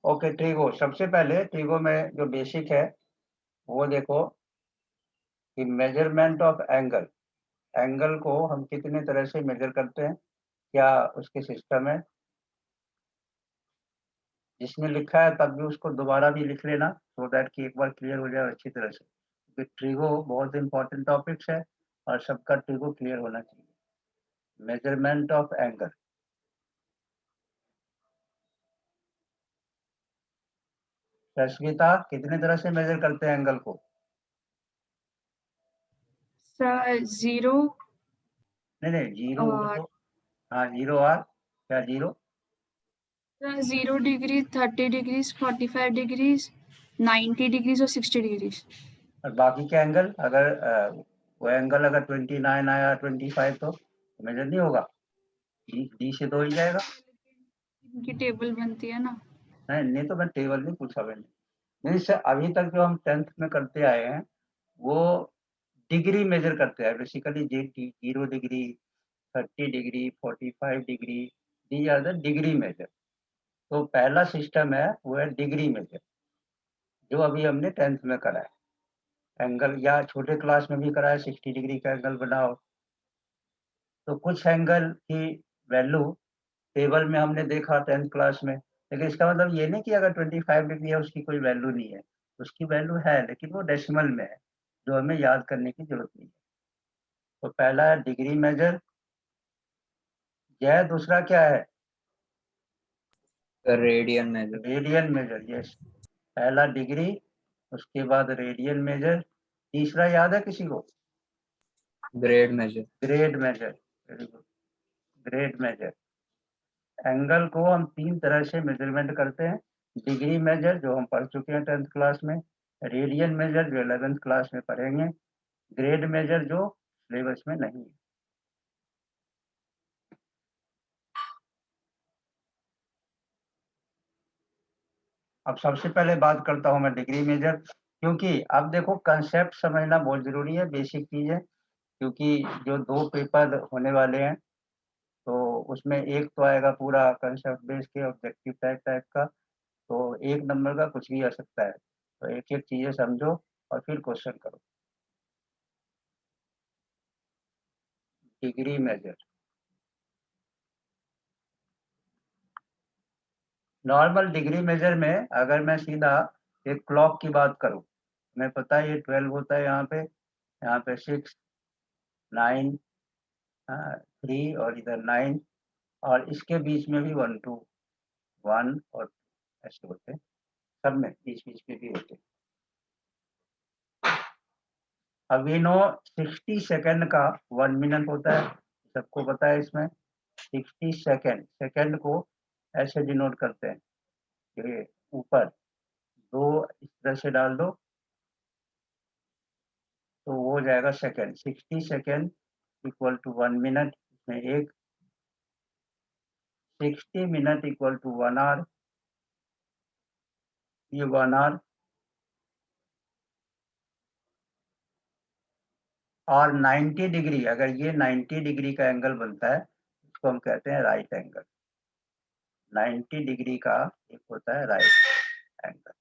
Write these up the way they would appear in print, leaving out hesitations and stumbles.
Okay, trigo. सबसे पहले trigo में जो बेसिक है वो देखो कि मेजरमेंट ऑफ एंगल। एंगल को हम कितने तरह से मेजर करते हैं, क्या उसके सिस्टम है। जिसने लिखा है तब भी उसको दोबारा भी लिख लेना, सो दैट कि एक बार क्लियर हो जाए अच्छी तरह से, क्योंकि ट्रिगो बहुत इंपॉर्टेंट टॉपिक्स है और सबका ट्रिगो क्लियर होना चाहिए। Measurement of angle. रश्मिता, कितने तरह से मेजर करते हैं एंगल को? सर 0 नहीं, जीरो और तो, हाँ जीरो और क्या zero? 0 degree, 30 degrees, 45 degrees, 90 degrees और 60 डिग्रीज। और बाकी के एंगल अगर वो एंगल अगर 29 आया 25 तो मेजर नहीं होगा, डी से तो हो ही जाएगा। इनकी टेबल बनती है ना। नहीं तो मैं टेबल नहीं पूछा मैंने। नहीं सर, अभी तक जो हम 10th में करते आए हैं वो डिग्री मेजर करते हैं basically. 0 degree, 30 degree, 45 degree, these are the degree measure. तो पहला सिस्टम है वो है डिग्री मेजर, जो अभी हमने 10th में करा है। एंगल या छोटे क्लास में भी करा है, 60 डिग्री का एंगल बनाओ। तो कुछ एंगल की वैल्यू टेबल में हमने देखा 10th क्लास में, लेकिन इसका मतलब ये नहीं कि अगर 25 डिग्री है उसकी कोई वैल्यू नहीं है। उसकी वैल्यू है, लेकिन वो डेसिमल में है, जो हमें याद करने की जरूरत नहीं है। तो पहला है डिग्री मेजर। यह दूसरा क्या है? Radian measure. Radian measure, yes. पहला डिग्री, उसके बाद रेडियन मेजर। तीसरा याद है किसी को? Grade measure. Grade measure. Very good, grade measure. Angle को हम 3 तरह से मेजरमेंट करते हैं। डिग्री मेजर जो हम पढ़ चुके हैं 10th क्लास में, रेडियन मेजर जो 11th क्लास में पढ़ेंगे, ग्रेड मेजर जो सिलेबस में नहीं है। अब सबसे पहले बात करता हूं मैं डिग्री मेजर, क्योंकि अब देखो कंसेप्ट समझना बहुत जरूरी है, बेसिक चीज है। क्योंकि जो 2 पेपर होने वाले हैं तो उसमें एक तो आएगा पूरा कंसेप्ट बेस के ऑब्जेक्टिव टाइप टाइप का, तो 1 नंबर का कुछ भी आ सकता है। तो एक एक चीजें समझो और फिर क्वेश्चन करो। Degree measure, normal degree measure में अगर मैं सीधा एक क्लॉक की बात करूं, मैं पता है ये 12 होता है, यहाँ पे 6, 9, 3 और इधर 9, और इसके बीच में भी 1 2, 1 और ऐसे होते हैं, सब में बीच बीच में भी होते हैं। अब वी नो 60 सेकेंड का 1 मिनट होता है, सबको पता है। इसमें 60 सेकेंड, सेकेंड को ऐसे डिनोट करते हैं कि ऊपर 2 इस तरह से डाल दो तो वो हो जाएगा second. 60 second equal to 1 minute, इसमें एक 60 मिनट इक्वल टू 1 आवर, ये 1 आवर। और 90 डिग्री, अगर ये 90 डिग्री का एंगल बनता है इसको हम कहते हैं राइट एंगल। 90 डिग्री का एक होता है राइट एंगल।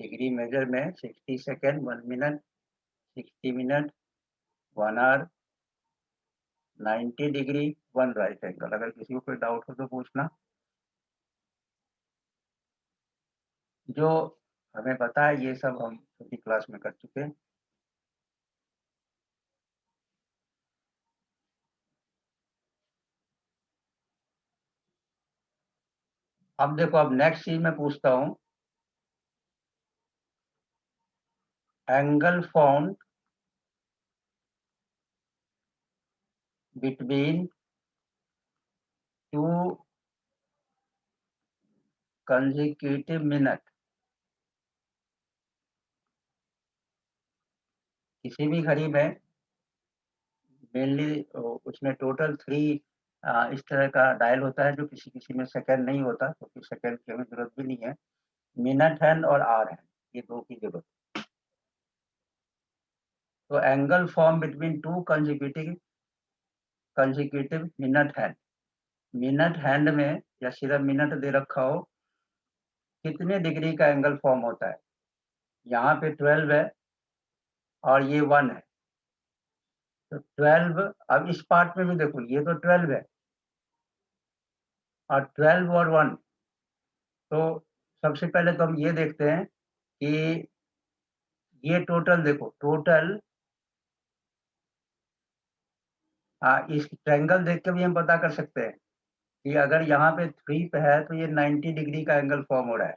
डिग्री मेजर में 60 second 1 minute, 60 minute 1 hour, 90 degree 1 right angle. अगर किसी को कोई डाउट हो तो पूछना। जो हमें पता है ये सब हम छोटी क्लास में कर चुके हैं। अब देखो, अब नेक्स्ट चीज मैं पूछता हूँ, angle form between 2 consecutive minute. किसी भी घड़ी में मेनली उसमें टोटल 3 इस तरह का डायल होता है, जो किसी किसी में सेकंड नहीं होता, क्योंकि सेकंड की हमें जरूरत भी नहीं है। मिनट हैंड और आवर हैंड, ये 2 की जरूरत। तो angle form between 2 consecutive minute hand, minute hand में या सिर्फ मिनट दे रखा हो, कितने डिग्री का एंगल फॉर्म होता है। यहाँ पे 12 है और ये 1 है, तो 12, अब इस पार्ट में भी देखो, ये तो 12 है और 12 और 1, तो सबसे पहले तो हम ये देखते हैं कि ये टोटल देखो, टोटल इस ट्रायंगल देख के भी हम पता कर सकते हैं कि अगर यहाँ पे 3 पे है तो ये 90 डिग्री का एंगल फॉर्म हो रहा है।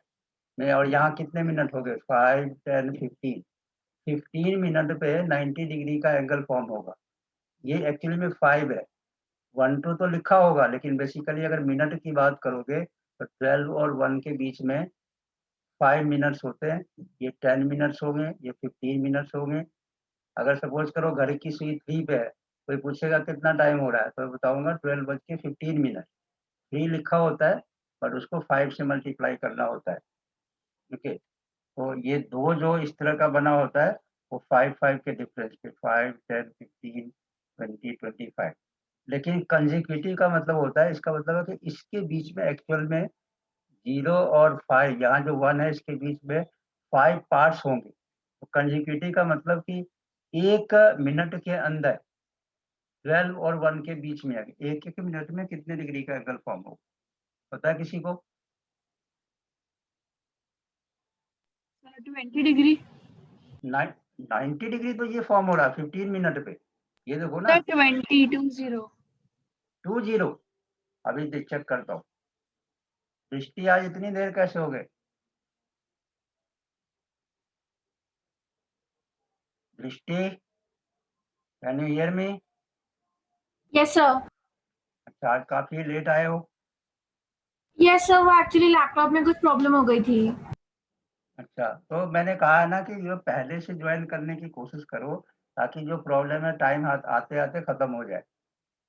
मैं और यहाँ कितने मिनट हो गए, 5, 10, 15, 15 मिनट पे 90 डिग्री का एंगल फॉर्म होगा। ये एक्चुअली में 5 है, 1 2 तो लिखा होगा, लेकिन बेसिकली अगर मिनट की बात करोगे तो 12 और 1 के बीच में 5 मिनट्स होते हैं। ये 10 मिनट्स हो गए, ये 15 मिनट्स हो गए। अगर सपोज करो घर की सुई 3 पे है, कोई पूछेगा कितना टाइम हो रहा है, तो मैं बताऊंगा 12:15। 3 लिखा होता है बट उसको 5 से मल्टीप्लाई करना होता है। ओके, तो ये दो जो इस तरह का बना होता है वो 5 के डिफरेंस पे 5, 10, 15, 20, 25। लेकिन कंजिक्यूटिव का मतलब होता है, इसका मतलब है कि इसके बीच में एक्चुअल में 0 और 5, यहाँ जो 1 है इसके बीच में 5 पार्ट्स होंगे। तो कंजिक्यूटिव का मतलब कि एक मिनट के अंदर 12 और 1 के बीच में एक एक मिनट में कितने डिग्री का एंगल फॉर्म होगा, पता है किसी को? 20 डिग्री। 90 डिग्री तो ये फॉर्म हो रहा है 15 मिनट पे, ये देखो ना। 20 20, अभी चेक करता हूँ। दृष्टि आज इतनी देर कैसे हो गए? दृष्टि, can you hear me? Yes sir. अच्छा, आज काफी लेट आए हो। यस सर, वो एक्चुअली लैपटॉप में कुछ प्रॉब्लम हो गई थी। अच्छा, तो मैंने कहा है ना कि जो पहले से ज्वाइन करने की कोशिश करो, ताकि जो प्रॉब्लम है टाइम आते आते खत्म हो जाए।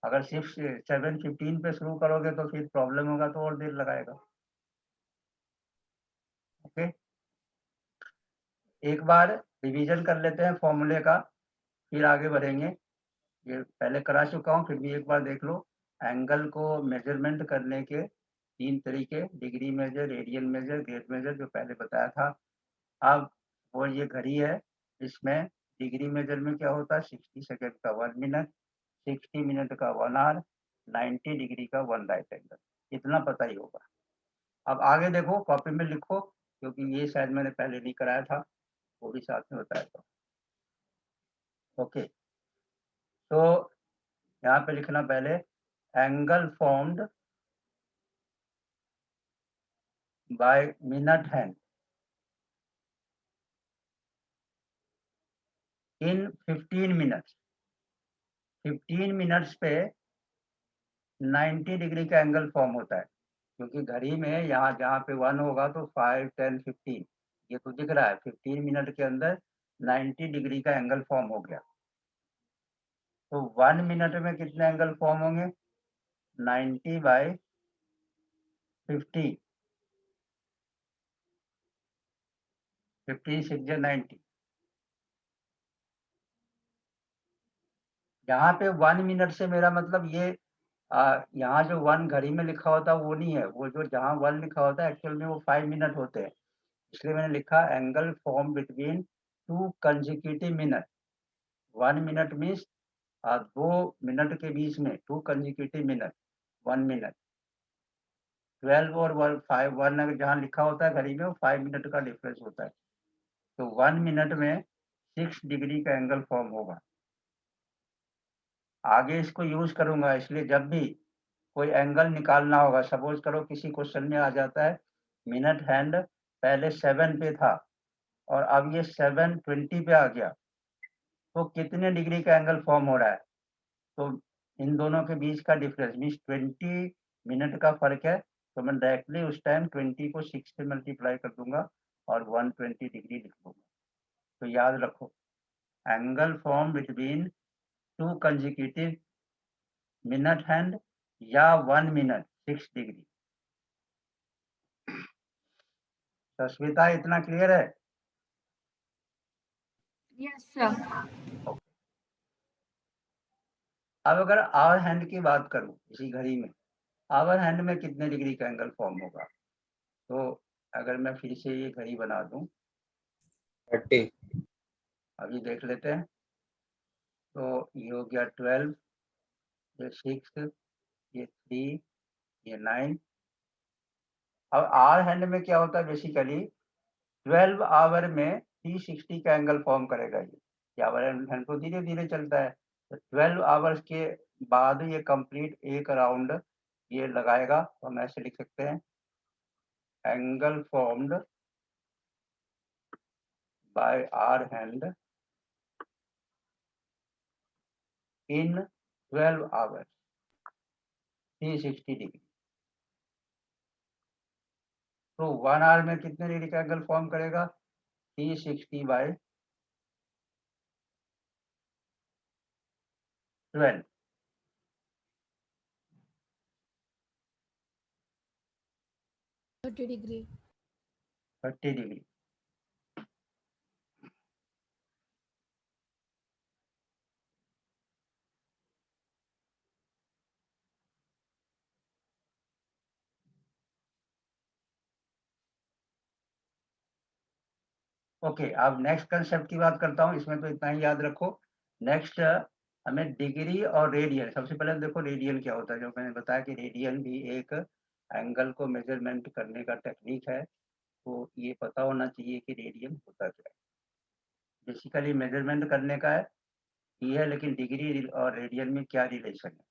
अगर सिर्फ 7:15 पे शुरू करोगे तो फिर प्रॉब्लम होगा, तो और देर लगाएगा। ओके, एक बार रिवीजन कर लेते हैं फॉर्मूले का, फिर आगे बढ़ेंगे। ये पहले करा चुका हूँ, फिर भी एक बार देख लो। एंगल को मेजरमेंट करने के 3 तरीके, degree measure, radian measure, grade measure, जो पहले बताया था। अब वो ये घड़ी है, इसमें डिग्री मेजर में क्या होता है, 60 सेकेंड का 1 मिनट, 60 मिनट का 1 आवर, 90 डिग्री का 1 राइट एंगल, इतना पता ही होगा। अब आगे देखो, कॉपी में लिखो, क्योंकि ये शायद मैंने पहले नहीं कराया था, वो भी साथ में बताया था। ओके, तो यहाँ पे लिखना पहले, angle formed by minute hand in 15 minutes. 15 minutes पे 90 डिग्री का एंगल फॉर्म होता है, क्योंकि घड़ी में यहाँ जहाँ पे 1 होगा तो 5, 10, 15, ये तो दिख रहा है। 15 मिनट के अंदर 90 डिग्री का एंगल फॉर्म हो गया। तो 1 मिनट में कितने एंगल फॉर्म होंगे, 90/50, 15 6 90। यहाँ पे 1 मिनट से मेरा मतलब ये यहाँ जो 1 घड़ी में लिखा होता है वो नहीं है, वो जो जहाँ 1 लिखा होता है एक्चुअल में वो 5 मिनट होते हैं। इसलिए मैंने लिखा angle form between 2 consecutive minute. 1 minute means 2 minute के बीच में 2 कंसेक्यूटिव मिनट, 1 मिनट। 12 और 5, 1 अगर जहाँ लिखा होता है घड़ी में वो 5 मिनट का डिफरेंस होता है। तो 1 मिनट में 6 डिग्री का एंगल फॉर्म होगा। आगे इसको यूज करूंगा, इसलिए जब भी कोई एंगल निकालना होगा, सपोज करो किसी क्वेश्चन में आ जाता है मिनट हैंड पहले 7 पे था और अब ये 7:20 पे आ गया, तो कितने डिग्री का एंगल फॉर्म हो रहा है। तो इन दोनों के बीच का डिफरेंस मीन्स 20 मिनट का फर्क है, तो मैं डायरेक्टली उस टाइम 20 को 6 से मल्टीप्लाई कर दूंगा और 120 डिग्री लिख दूंगा। तो याद रखो, angle form between 2 consecutive minute hand या 1 मिनट 6 डिग्री। सस्मिता, इतना क्लियर है? Yes sir. अब अगर आवर हैंड की बात करूं इसी घड़ी में, आवर हैंड में कितने डिग्री का एंगल फॉर्म होगा? तो अगर मैं फिर से ये घड़ी बना दूं, 30, अभी देख लेते हैं। तो ये हो गया 12, ये 6, ये 3, ये 9। अब आवर हैंड में क्या होता है बेसिकली, 12 आवर में 360 का एंगल फॉर्म करेगा ये आवर हैंड तो धीरे धीरे चलता है। तो 12 आवर्स के बाद ये कंप्लीट एक राउंड ये लगाएगा, तो हम ऐसे लिख सकते हैं, angle formed by hour hand in 12 hours 360 degree. तो 1 आवर में कितने डिग्री का एंगल फॉर्म करेगा? 360 बाय 12, 30 degree. 30 डिग्री। ओके, अब नेक्स्ट कंसेप्ट की बात करता हूँ। इसमें तो इतना ही याद रखो। नेक्स्ट हमें डिग्री और रेडियन। सबसे पहले देखो रेडियन क्या होता है। जो मैंने बताया कि रेडियन भी एक एंगल को मेजरमेंट करने का टेक्निक है। तो ये पता होना चाहिए कि रेडियन होता क्या है। बेसिकली मेजरमेंट करने का है ये है, लेकिन डिग्री और रेडियन में क्या रिलेशन है।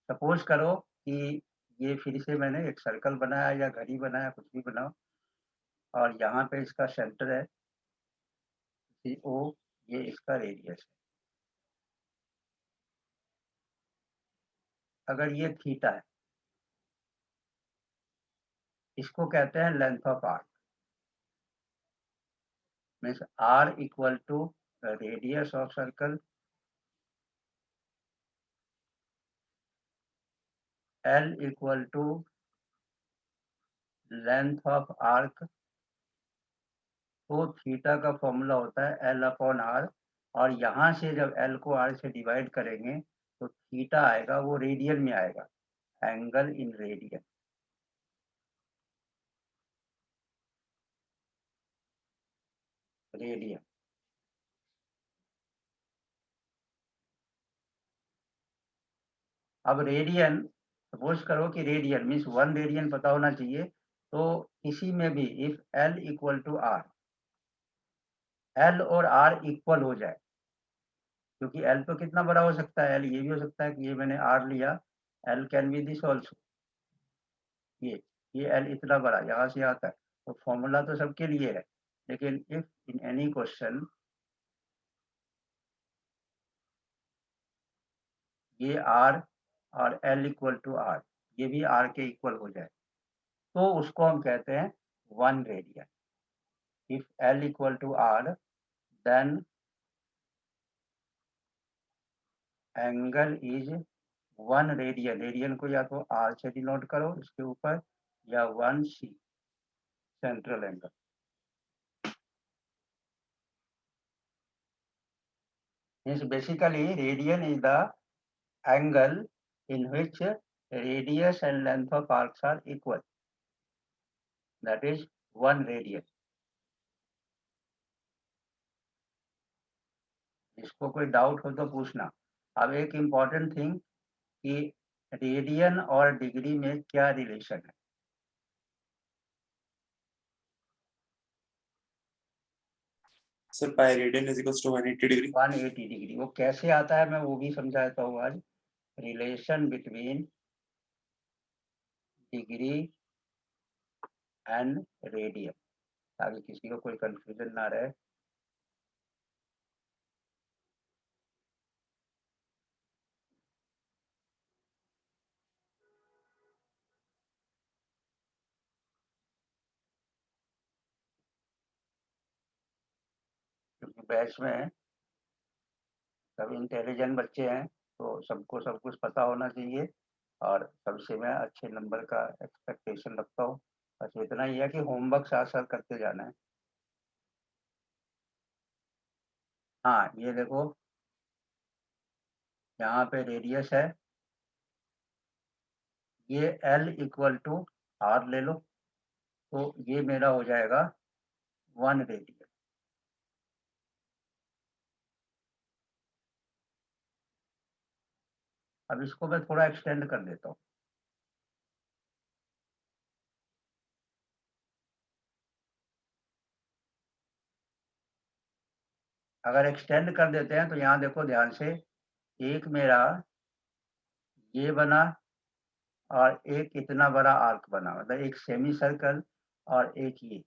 सपोज करो कि ये फिर से मैंने एक सर्कल बनाया या घड़ी बनाया, कुछ भी बनाओ, और यहाँ पे इसका सेंटर है CO, ये इसका रेडियस है। अगर ये थीटा है, इसको कहते हैं length of arc. Means R equal to radius of circle, L equal to length of arc. तो थीटा का फॉर्मूला होता है L/R, और यहाँ से जब L को R से डिवाइड करेंगे तो थीटा आएगा, वो रेडियन में आएगा, एंगल इन रेडियन। रेडियन। अब रेडियन, सपोज करो कि रेडियन मीन्स 1 रेडियन पता होना चाहिए। तो किसी में भी if L equal to R, L और R इक्वल हो जाए, क्योंकि L तो कितना बड़ा हो सकता है, L ये भी हो सकता है कि ये मैंने R लिया, L can be this also, ये L इतना बड़ा यहाँ से आता है। तो फॉर्मूला तो सबके लिए है, लेकिन इफ इन एनी क्वेश्चन ये R और L इक्वल टू R, ये भी R के इक्वल हो जाए, तो उसको हम कहते हैं 1 radian. If L equal to R, then angle is 1 radian. Radian को या तो R से डिनोट करो इसके ऊपर, या 1C central angle. Means basically radian is the angle in which radius and length of arcs are equal, that is 1 radian। इसको कोई डाउट हो तो पूछना। अब एक इम्पॉर्टेंट थिंग कि रेडियन और डिग्री में क्या रिलेशन है। Sir pi radian is equals to 180 degree. 180 degree वो कैसे आता है मैं वो भी समझाता हूँ आज। Relation between degree and radian, ताकि किसी को कोई कंफ्यूजन ना रहे। क्योंकि बैच में सब इंटेलिजेंट बच्चे हैं, तो सबको सब कुछ पता होना चाहिए, और सबसे मैं अच्छे नंबर का एक्सपेक्टेशन रखता हूँ। बस इतना ही है कि होमवर्क साथ साथ करते जाना है। हाँ ये देखो, यहाँ पे रेडियस है, ये L इक्वल टू R ले लो, तो ये मेरा हो जाएगा 1 रेडियन। अब इसको मैं थोड़ा एक्सटेंड कर देता हूँ। अगर एक्सटेंड कर देते हैं तो यहाँ देखो ध्यान से, एक मेरा ये बना और एक इतना बड़ा आर्क बना, मतलब एक सेमी सर्कल और एक ये।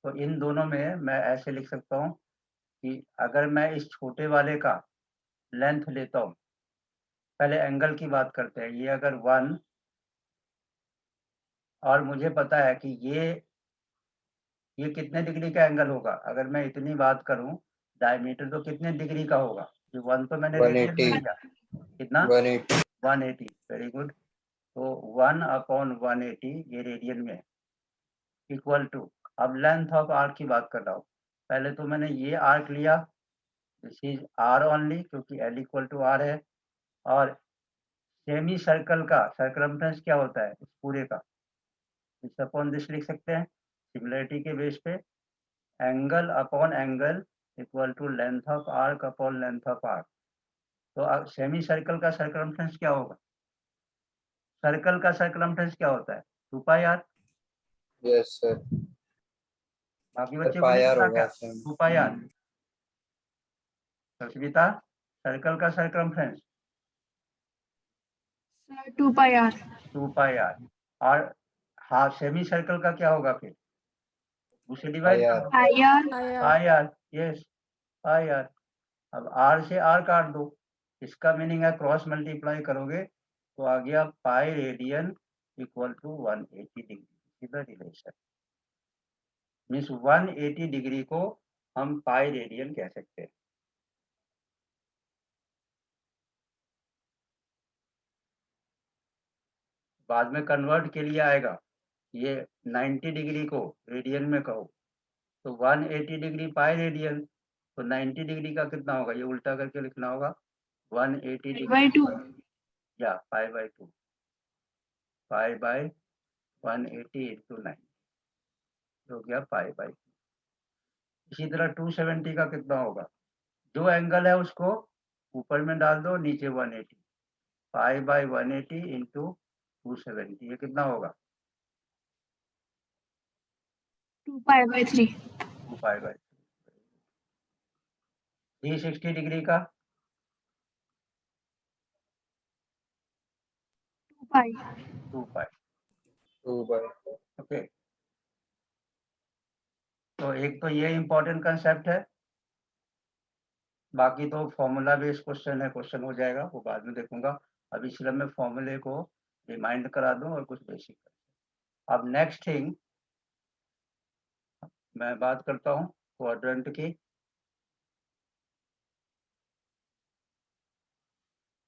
तो इन दोनों में मैं ऐसे लिख सकता हूँ कि अगर मैं इस छोटे वाले का लेंथ लेता हूँ, पहले एंगल की बात करते हैं, ये अगर 1 और मुझे पता है कि ये कितने डिग्री का एंगल होगा, अगर मैं इतनी बात करूं, डायमीटर तो कितने डिग्री का होगा, ये 1 तो मैंने रेडियन में 180 लिया, कितना 180 180, वेरी गुड। तो 1/180 ये रेडियन में इक्वल टू, अब लेंथ ऑफ आर्क की बात कर रहा हूँ, पहले तो मैंने ये आर्क लिया, दिस इज आर ओनली, क्योंकि एल इक्वल टू आर है, और सेमी सर्कल का सर्कमफ्रेंस क्या होता है इस पूरे का, इस अपॉन दिस लिख सकते हैं सिमिलरिटी के बेस पे, angle upon angle equal to length of arc upon length of arc. तो सेमी सर्कल का सर्कमफ्रेंस क्या होगा, सर्कल का सर्कमफ्रेंस क्या होता है 2 पाई आर। यस सर, बाकी सर बच्चे को पाई नहीं आर पता होगा क्या 2 पाई आर। सविता, सर्कल का circumference 2 pi r 2 pi r, और हाँ सेमी सर्कल का क्या होगा फिर, उसे डिवाइड कर दो pi r pi r, yes pi r. अब आर से आर काट दो, इसका मीनिंग है क्रॉस मल्टीप्लाई करोगे तो आ गया pi radian equal to 180 degree, सीधा रिलेशन। मीन्स 180 डिग्री को हम पाई रेडियन कह सकते हैं। बाद में कन्वर्ट के लिए आएगा, ये 90 डिग्री को रेडियन में कहो तो 180 डिग्री पाई रेडियन, तो 90 डिग्री का कितना होगा, ये उल्टा करके लिखना होगा 180 by डिग्री 2 या पाई/2, पाई/180 इंटू 90 हो गया पाई/2। इसी तरह 270 का कितना होगा, जो एंगल है उसको ऊपर में डाल दो, नीचे 180, पाई/180 इंटू 270, ये कितना होगा 2 pi by 3 2 पाई/3। 360 डिग्री का 2 pi 2 पाई। 2 बाय। ओके, तो एक तो ये इम्पोर्टेंट कंसेप्ट है, बाकी तो फॉर्मूला बेस्ड क्वेश्चन है, क्वेश्चन हो जाएगा वो बाद में देखूंगा, अभी सिर्फ मैं फॉर्मूले को रिमाइंड करा दूं और कुछ बेसिक। अब नेक्स्ट थिंग मैं बात करता हूँ क्वाड्रेंट की,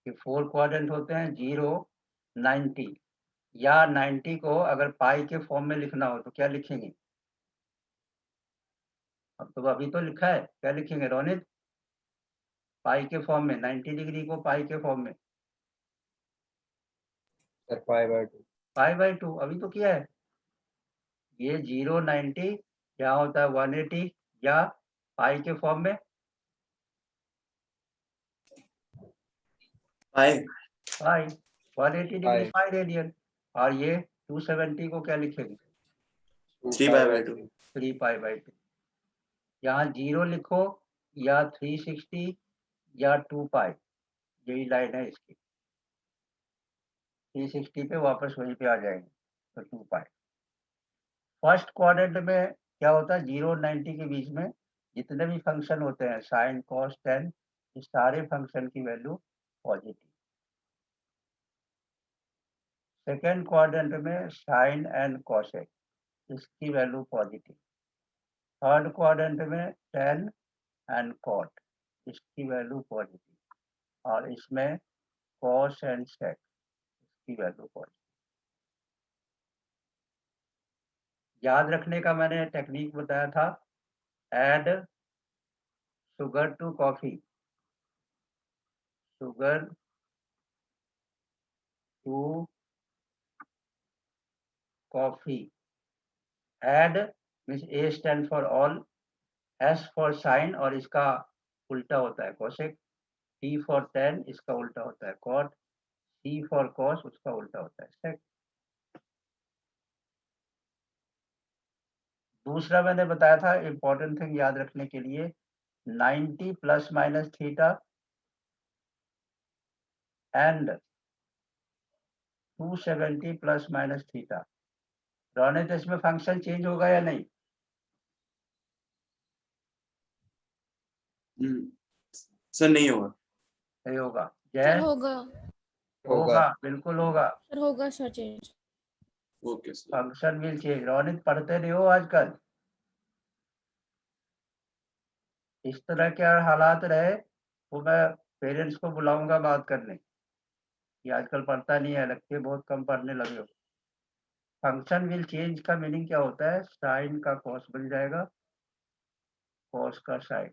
कि 4 क्वाड्रेंट होते हैं 0, 90, या 90 को अगर पाई के फॉर्म में लिखना हो तो क्या लिखेंगे, अब तो अभी तो लिखा है, क्या लिखेंगे रोनित, पाई के फॉर्म में 90 डिग्री को पाई के फॉर्म में सर पाई/2 पाई/2, अभी तो किया है, ये 0, 90 क्या होता है 180, या पाई के फॉर्म में पाई पाई 180 डिग्री पाई पाई रेडियन, और ये 270 को क्या लिखेंगे 3 पाई/2 3 पाई/2। यहाँ 0 लिखो या 360 या 2 पाई, यही लाइन है इसकी, 360 पे वापस वहीं पे आ जाएंगे, तो 2 पाई। फर्स्ट क्वाड्रेंट में क्या होता है 0 और 90 के बीच में जितने भी फंक्शन होते हैं साइन कॉस टेन, इस सारे फंक्शन की वैल्यू पॉजिटिव। सेकेंड क्वाड्रेंट में साइन एंड कॉसेक, इसकी वैल्यू पॉजिटिव। थर्ड क्वाड्रेंट में टेन एंड कॉट, इसकी वैल्यू पॉजिटिव, और इसमें कॉस एंड सेक, इसकी वैल्यू पॉजिटिव। याद रखने का मैंने टेक्निक बताया था, add sugar to coffee, sugar 2 coffee. Add means A stand for all, S for sin और इसका उल्टा होता है cosec, T for tan इसका उल्टा होता है cot, C for cos उसका उल्टा होता है sec. दूसरा मैंने बताया था इंपॉर्टेंट थिंग याद रखने के लिए 90 plus minus theta and 270 plus minus theta. Raunak इसमें फंक्शन चेंज होगा या नहीं? सर नहीं होगा. नहीं होगा. सर जय होगा होगा, बिल्कुल होगा. सर होगा sir change. Okay sir. Function will change. Raunak पढ़ते नहीं हो आजकल? इस तरह के हालात रहे तो मैं पेरेंट्स को बुलाऊंगा बात करने कि आजकल पढ़ता नहीं है, लगते बहुत कम पढ़ने लगे हो. फंक्शन विल चेंज का मीनिंग क्या होता है? साइन का कॉस बन जाएगा, कॉस का साइन,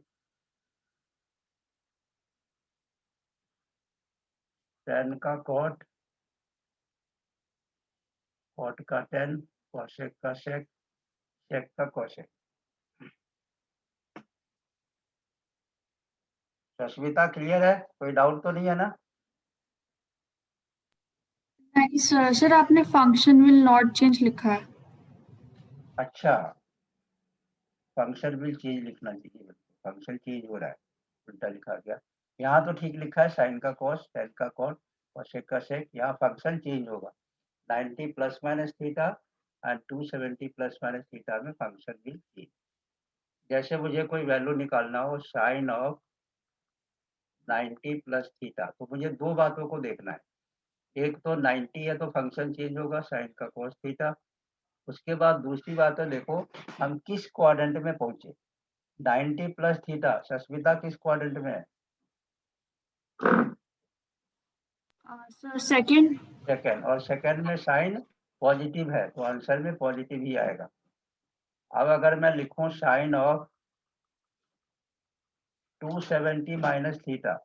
टेन का कॉट, कॉट का टेन, कॉसेक का सेक, सेक का कॉसेक. रश्मिता क्लियर है? कोई डाउट तो नहीं है ना? नहीं सर, सर आपने फंक्शन विल नॉट चेंज लिखा है. अच्छा, फंक्शन विल चेंज लिखना चाहिए. फंक्शन चेंज हो रहा है, उल्टा लिखा गया. यहाँ तो ठीक लिखा है, साइन का कॉस, टेन का कॉट, कॉसेक का सेक. यहाँ फंक्शन चेंज होगा. 90 plus minus theta and 270 plus minus theta में फंक्शन विल चेंज. जैसे मुझे कोई वैल्यू निकालना हो साइन ऑफ 90 प्लस थीटा, तो मुझे दो बातों को देखना है. एक तो 90 है तो फंक्शन चेंज होगा साइन का कॉस थीटा. उसके बाद दूसरी बात है, देखो हम किस क्वाड्रेंट में पहुंचे. 90 प्लस थीटा सस्मिता किस क्वाड्रेंट में है? Sir second. सेकंड. और सेकंड में साइन पॉजिटिव है तो आंसर में पॉजिटिव ही आएगा. अब अगर मैं लिखूं साइन ऑफ 270 माइनस थीटा,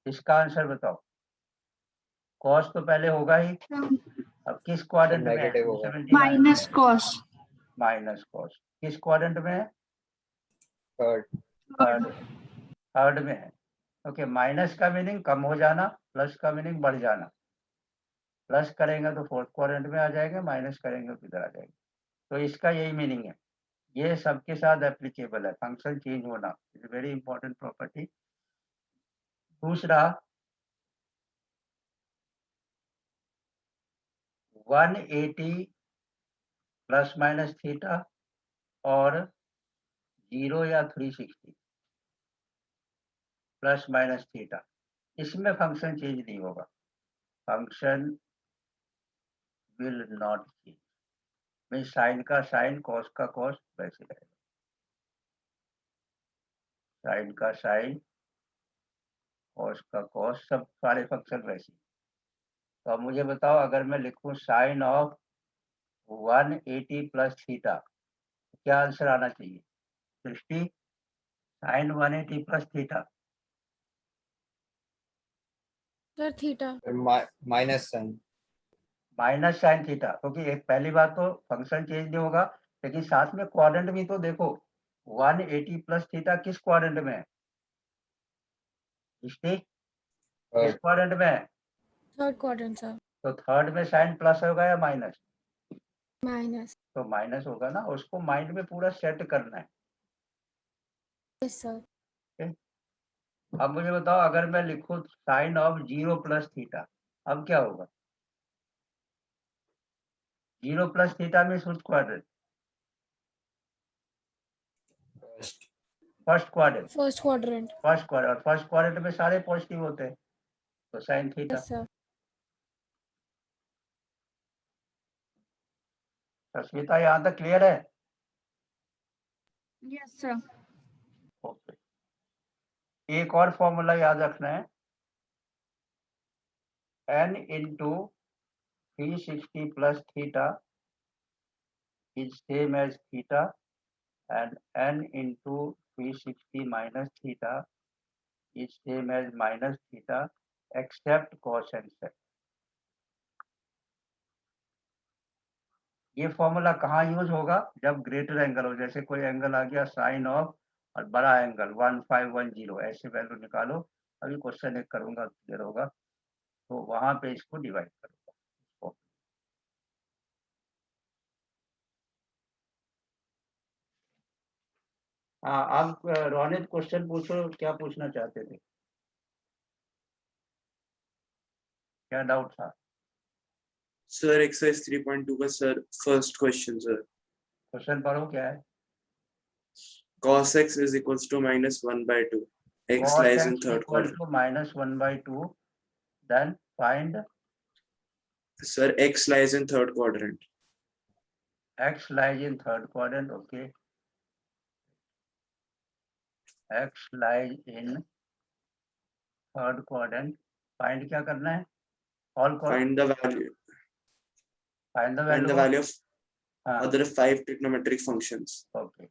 इसका आंसर बताओ. कॉस तो पहले होगा ही. अब किस क्वाड्रेंट में है? नेगेटिव होगा. 270 माइनस कॉस. माइनस कॉस किस क्वाड्रेंट में है? थर्ड. थर्ड. थर्ड में है. ओके. माइनस का मीनिंग कम हो जाना, प्लस का मीनिंग बढ़ जाना. प्लस करेंगे तो फोर्थ क्वाड्रेंट में आ जाएंगे, माइनस करेंगे तो इधर आ जाएंगे. तो इसका यही मीनिंग है. ये सबके साथ एप्लीकेबल है. फंक्शन चेंज होना इज वेरी इंपॉर्टेंट प्रॉपर्टी. दूसरा 180 प्लस माइनस थीटा और 0 या 360 प्लस माइनस थीटा, इसमें फंक्शन चेंज नहीं होगा. Function will not change. Mean sine का साइन, कॉस का कॉस वैसे रहेगा. साइन का साइन, कॉस का कॉस, सब सारे फंक्शन वैसे. तो अब मुझे बताओ, अगर मैं लिखूं साइन ऑफ 180 प्लस थीटा, क्या आंसर आना चाहिए? 60. Sine 180 plus theta, sir theta. Minus sine. Minus sine theta. क्योंकि एक पहली बात तो फंक्शन चेंज नहीं होगा, लेकिन साथ में क्वाड्रेंट भी तो देखो. 180 प्लस थीटा किस क्वाड्रेंट में है? किस क्वाड्रेंट में है? Third quadrant sir. तो थर्ड में साइन प्लस होगा या माइनस? माइनस. तो माइनस होगा ना. उसको माइंड में पूरा सेट करना है. Yes sir. अब मुझे बताओ, अगर मैं लिखूं साइन ऑफ 0 प्लस थीटा, अब क्या होगा? 0 प्लस थीटा में which quadrant? First quadrant. First quadrant. First quadrant. और फर्स्ट क्वाड्रेंट में सारे पॉजिटिव होते हैं, तो sine theta. Yes sir. Rashmita यहाँ तक क्लियर है? Yes sir. ओके. एक और फॉर्मूला याद रखना है. n into 360 plus theta is same as theta, and n into 360 minus theta is same as minus theta except cos and sec. ये formula कहाँ यूज होगा? जब ग्रेटर एंगल हो, जैसे कोई एंगल आ गया साइन ऑफ और बड़ा एंगल 1510, ऐसे वैल्यू निकालो। अभी क्वेश्चन एक करूंगा, क्लियर होगा, तो वहां पे इसको डिवाइड करूंगा। हाँ, आप रोनित क्वेश्चन पूछो, क्या पूछना चाहते थे, क्या डाउट था? सर एक्सरसाइज 3.2 का sir first question sir, question पढ़ो, क्या है? cos x is equals to -1/2, x cos lies in x third equal quadrant. to -1/2, then find Sir, x lies in third quadrant. x lies in third quadrant. Okay, x lies in third quadrant. Find क्या करना है? All Find the value. find the Find the value value of हाँ, other 5 trigonometric functions. okay,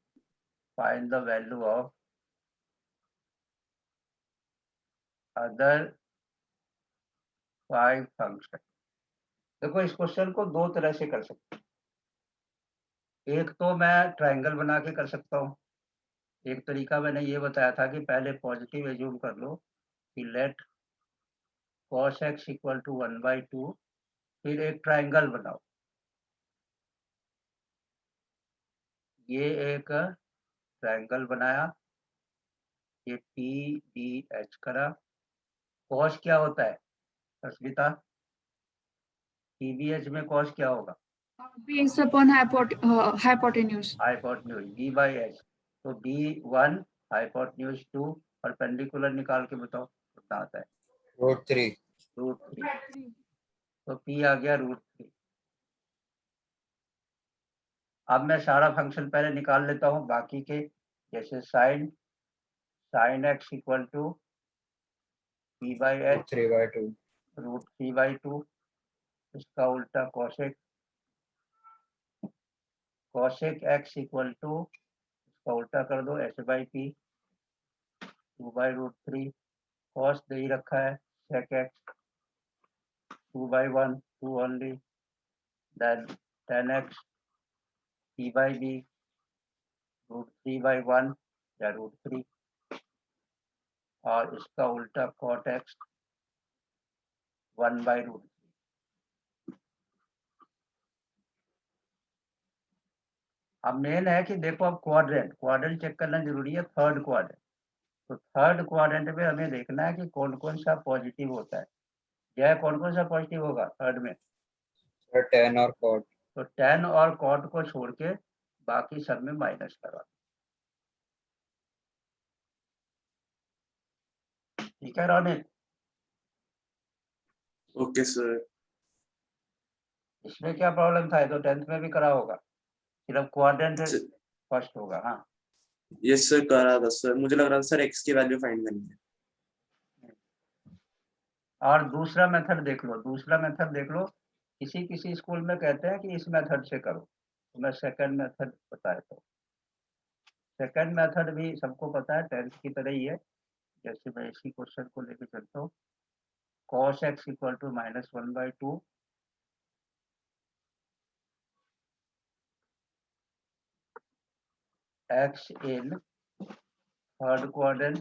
find the value of other 5 function. देखो, इस question को दो तरह से कर सकते हैं। एक तो मैं ट्रायंगल बना के कर सकता हूँ। एक तरीका मैंने ये बताया था कि पहले पॉजिटिव एज्यूम कर लो कि let cos x equal to 1/2, फिर एक ट्रायंगल बनाओ। ये एक ट्रायंगल बनाया, ये PDH करा। cos क्या होता है अस्मिता? PBH में cos क्या होगा? Based upon hypotenuse. Hypotenuse B/H। तो B1 हाइपोटेन्यूज 2, परपेंडिकुलर निकाल के बताओ कितना आता है? √3. √3। तो P आ गया √3। अब मैं सारा फंक्शन पहले निकाल लेता हूँ बाकी के, जैसे sign x equal to P/H √3/2. √3/2। इसका उल्टा cosec x इक्वल टू, इसका उल्टा कर दो h/p 2/√3। cos दे ही रखा है, sec x 2/1, 2 only, then tan x P/B √3/1 या √3, और इसका उल्टा cot x 1/√3। अब मेन है कि देखो, अब क्वाड्रेंट चेक करना जरूरी है, थर्ड क्वाड्रेंट। तो थर्ड क्वाड्रेंट में हमें देखना है कि कौन कौन सा पॉजिटिव होता है। यह कौन कौन सा पॉजिटिव होगा थर्ड में? सर tan और cot. तो tan और cot को छोड़ के बाकी सब में माइनस करा। ठीक है रोनित? Okay, sir. इसमें क्या प्रॉब्लम था? तो 10th में भी करा होगा, सिर्फ क्वाड्रेंट फर्स्ट होगा। हाँ, Yes, sir. करा था सर, मुझे लग रहा था सर x की वैल्यू फाइंड करनी है। और दूसरा मेथड देख लो, किसी किसी स्कूल में कहते हैं कि इस मेथड से करो, तो मैं सेकंड मेथड बता देता हूँ। सेकंड मेथड भी सबको पता है, 10th की तरह ही है। जैसे मैं इसी क्वेश्चन को लेके चलता हूँ, cos x equal to -1/2, x in third quadrant.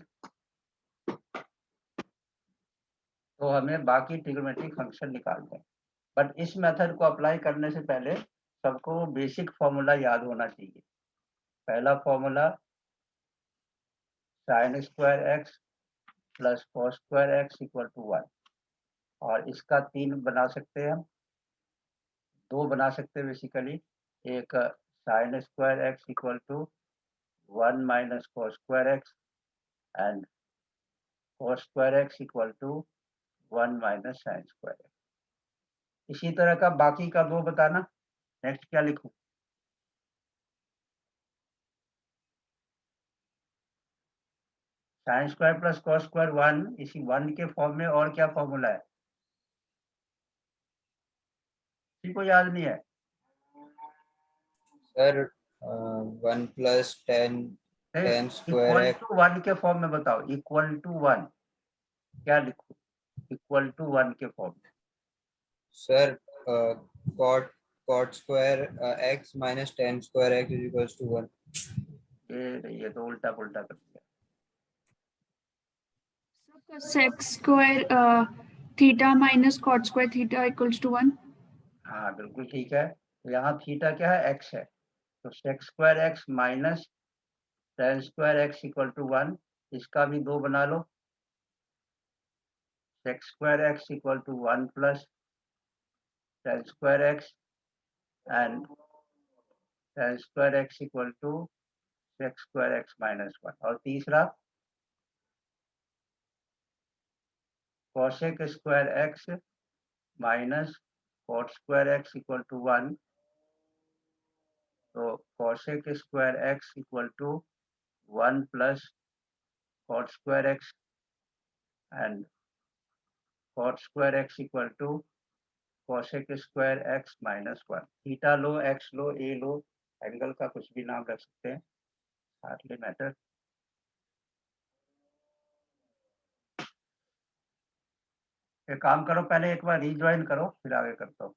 तो हमें बाकी ट्रिग्नोमेट्रिक फंक्शन निकालते हैं, बट इस मेथड को अप्लाई करने से पहले सबको बेसिक फॉर्मूला याद होना चाहिए। पहला formula sin² x plus cos² x equal to 1, और इसका 3 बना सकते हैं हम, 2 बना सकते हैं बेसिकली। एक sin² x equal to 1 minus cos²x and cos²x equal to 1 minus sin²x। इसी तरह का बाकी का 2 बताना। नेक्स्ट क्या लिखूं? sin² प्लस cos² 1, इसी 1 के फॉर्म में और क्या फॉर्मूला है? किसी को याद नहीं है? Sir 1 + tan² equal x. To 1 के फॉर्म में बताओ, इक्वल टू 1 क्या लिखूं? इक्वल टू 1 के फॉर्म में sir cot cot square x minus tan square x is equals to 1. ये तो उल्टा पुल्टा कर दिया। Sec square theta minus cot square theta equals to 1. हाँ बिल्कुल ठीक है। यहाँ थीटा क्या है, एक्स है, तो sec square x minus tan square x equal to 1, इसका भी 2 बना लो। Sec square x equal to 1 plus tan square x and tan square x equal to sec square x minus 1। और तीसरा cosec square x minus cot square x equal to 1, तो cosec square x equal to 1 plus cot square x and cot square x equal to cosec square x minus 1। Theta low, x low, A low, angle का कुछ भी नाम रख सकते हैं, hardly matter. एक काम करो, पहले एक बार रीज्वाइन करो, फिर आगे करता हूँ।